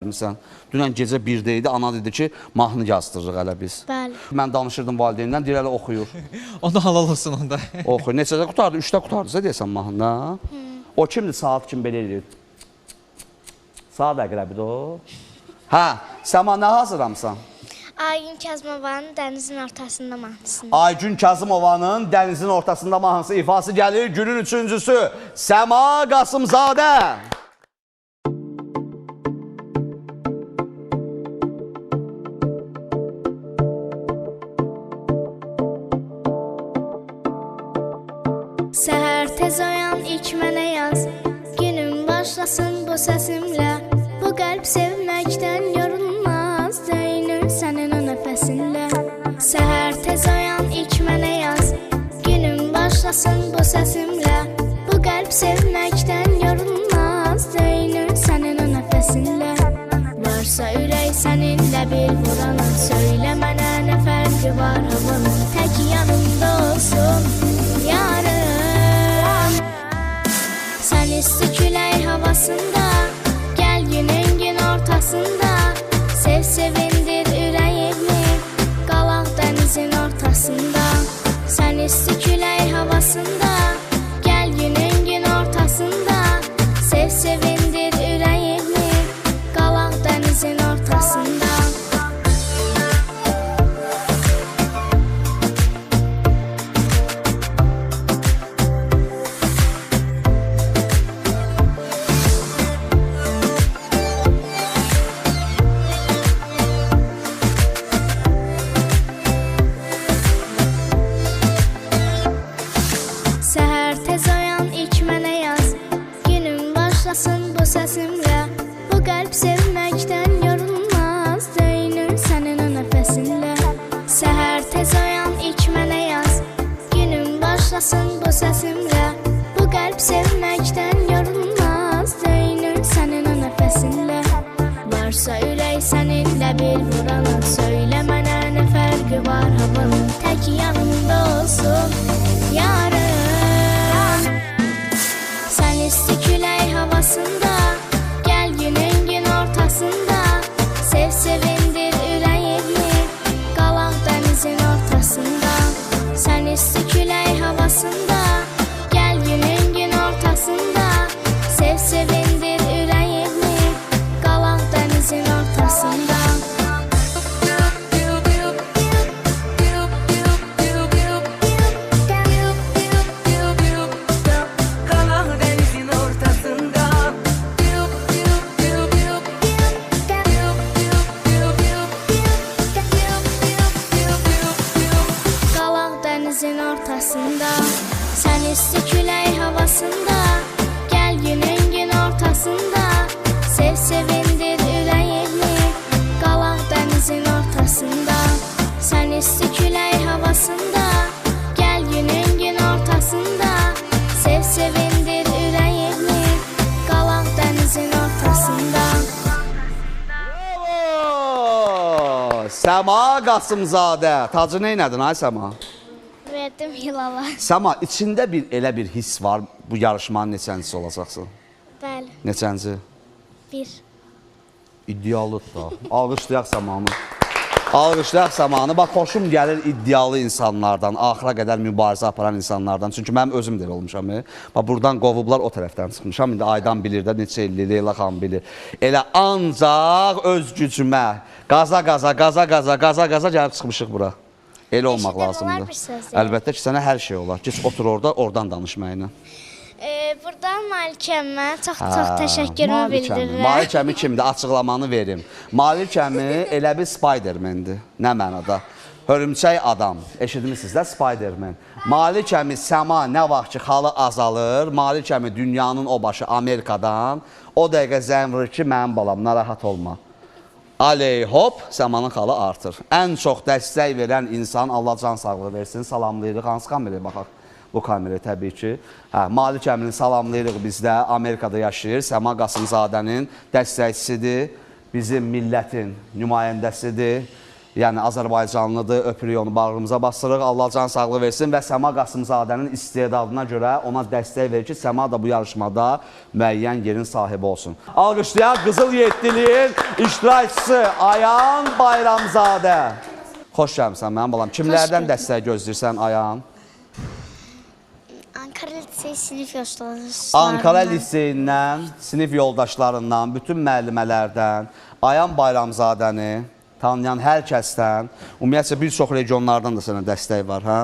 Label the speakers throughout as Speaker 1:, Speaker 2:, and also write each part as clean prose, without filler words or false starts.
Speaker 1: Dünən gecə 1-də idi, ana dedi ki, mahnı yazdırırıq hələ biz.
Speaker 2: Bəli.
Speaker 1: Mən danışırdım valideynlə, deyir hələ oxuyur.
Speaker 3: Onda halal olsun onda.
Speaker 1: Oxuyur. Neçədə qutardı? 3-də qutardı, deyəsən mahnı. O kimdir? Saat kim belə edir? Saat əqrəbidir o. Hə, Səma, nə hazırlamısan?
Speaker 2: Aygün Kazımovanın dənizin ortasında mahnısını.
Speaker 1: Aygün Kazımovanın dənizin ortasında mahnısı ifası gəlir. Günün üçüncüsü Səma Qasımzadə.
Speaker 2: Səhər tez oyan ilk mənə yaz, günüm başlasın bu səsimlə. Bu qəlb sevməkdən yorulmaz, döyünür sənin o nəfəsinlə. Səhər tez oyan ilk mənə yaz, günüm başlasın bu səsimlə. Bu qəlb sevməkdən yorulmaz, döyünür sənin o nəfəsinlə. Varsa ürək səninlə bir vuranın, söylə mənə nə fərqi var havanın, tək yanımda olsun yarın. Sən isti külək havasında, gəl günün gün ortasında, sev sevindir ürəyimi, qalaq dənizin ortasında. Sən isti külək havasında, gəl günün gün ortasında, sev sevindir ürəyimi, qalaq dənizin ortasında. Səhər tez oyan ilk mənə yaz, günüm başlasın bu səsimlə. Bu qəlb sevməkdən yorulmaz, döyünür sənin o nəfəsinlə. Səhər tez oyan ilk mənə yaz, günüm başlasın bu səsimlə. Bu qəlb sevməkdən yorulmaz, döyünür sənin o nəfəsinlə. Varsa ürək səninlə bir vuranın, söylə mənə nə fərqi var havanın, tək yanımda olsun yarın. Sən isti külək havasında, gəl günün gün ortasında, sev sevindir ürəyimi, qalaq dənizin ortasında. Sən isti külək havasında, gəl günün gün ortasında, sev sevindir ürəyimi, qalaq dənizin ortasında. Qalaq dənizin ortasında, sən isti külək havasında, gəl günün gün ortasında, sev sevindir ürəyimi, qalaq dənizin ortasında. Sən isti külək havasında, gəl günün gün ortasında, sev sevindir ürəyimi, qalaq dənizin ortasında.
Speaker 1: Bravo! Səma Qasımzadə. Tacı neynədin ay Səma?
Speaker 2: Verdim Hilala.
Speaker 1: Səma, içində elə bir hiss var, bu yarışmanın neçəncisi olacaqsın?
Speaker 2: Bəli,
Speaker 1: Neçənci?
Speaker 2: bir.
Speaker 1: İddialıdır da. Alqışlayaq Səmanı. Alqışlayaq Səmanı. Bax, xoşum gəlir iddialı insanlardan, axıra qədər mübarizə aparan insanlardan. Çünki mənim özüm də elə olmuşam. Bax, buradan qovublar o tərəfdən çıxmışam. İndi Aydan bilir də, neçə illi, Leyla xan bilir. Elə ancaq öz gücümə, qaza gəlib çıxmışıq bura. Elə olmaq
Speaker 2: Eşidən olar
Speaker 1: lazımdır.
Speaker 2: bir söz deyim.
Speaker 1: Əlbəttə ki, sənə hər şey olar. Geç otur orada, oradan danış mənimlə.
Speaker 2: Buradan Malikəmmə çox təşəkkürümü bildirirəm.
Speaker 1: Malikəmi kimdir? Açıqlamanı verim. Malikəmi elə bir Spiderman'dir. Nə mənada? Hörümçək adam. Eşitmişsiniz də Spiderman. Malikəmi Səma nə vaxt ki xalı azalır, Malikəmi dünyanın o başı Amerikadan o dəqiqə zəng vurur ki, mənim balam, narahat olma. Aley hop, Səmanın xalı artır. Ən çox dəstək verən insan, Allah can sağlığı versin, salamlayırıq. Hansı kameraya baxaq? Bu kameraya təbii ki. Malik əmini salamlayırıq bizdə, Amerikada yaşayır. Səma Qasımzadənin dəstəkçisidir, bizim millətin nümayəndəsidir. Yəni Azərbaycanlıdır, öpürük onu, bağrımıza basırıq. Allah can sağlığı versin və Səma Qasımzadənin istedadına görə ona dəstək verir ki, Səma da bu yarışmada müəyyən yerin sahibi olsun. Alqışlayaq Qızıl Yediliyin iştirakçısı Ayan Bayramzadə. Xoş gəlmişsən mənim balam. Kimlərdən dəstək gözləyirsən Ayan?
Speaker 4: Ankara Lisey sinif yoldaşlarından.
Speaker 1: Ankara liseyindən, sinif yoldaşlarından, bütün müəllimələrdən, Ayan Bayramzadəni tanıyan hər kəsdən, ümumiyyətcə bir çox regionlardan da sənə dəstək var, hə?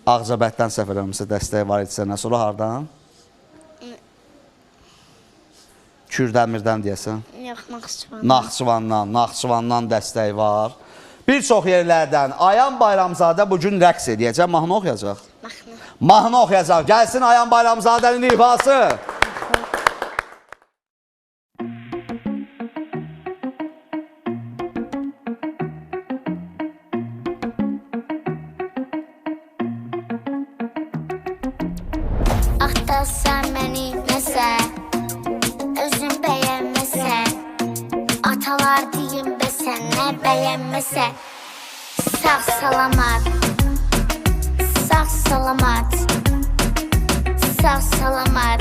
Speaker 1: Ağcabəddən səhv eləmirəmsə dəstək var idi sənə, sonra hardan? Kürdəmirdən deyəsən?
Speaker 4: Yox,
Speaker 1: Naxçıvandan. Naxçıvandan dəstək var. Bir çox yerlərdən Ayan Bayramzadə bugün rəqs edəcək, mahnı oxuyacaq. Mahnı oxuyacaq. Gəlsin Ayan Bayramzadənin ifası.
Speaker 4: Axtarsan məni nəsə, özün bəyənməsən, atalar deyim bəsən, nə bəyənməsən. Sağ salamat, sağ salamat, sağ salamat.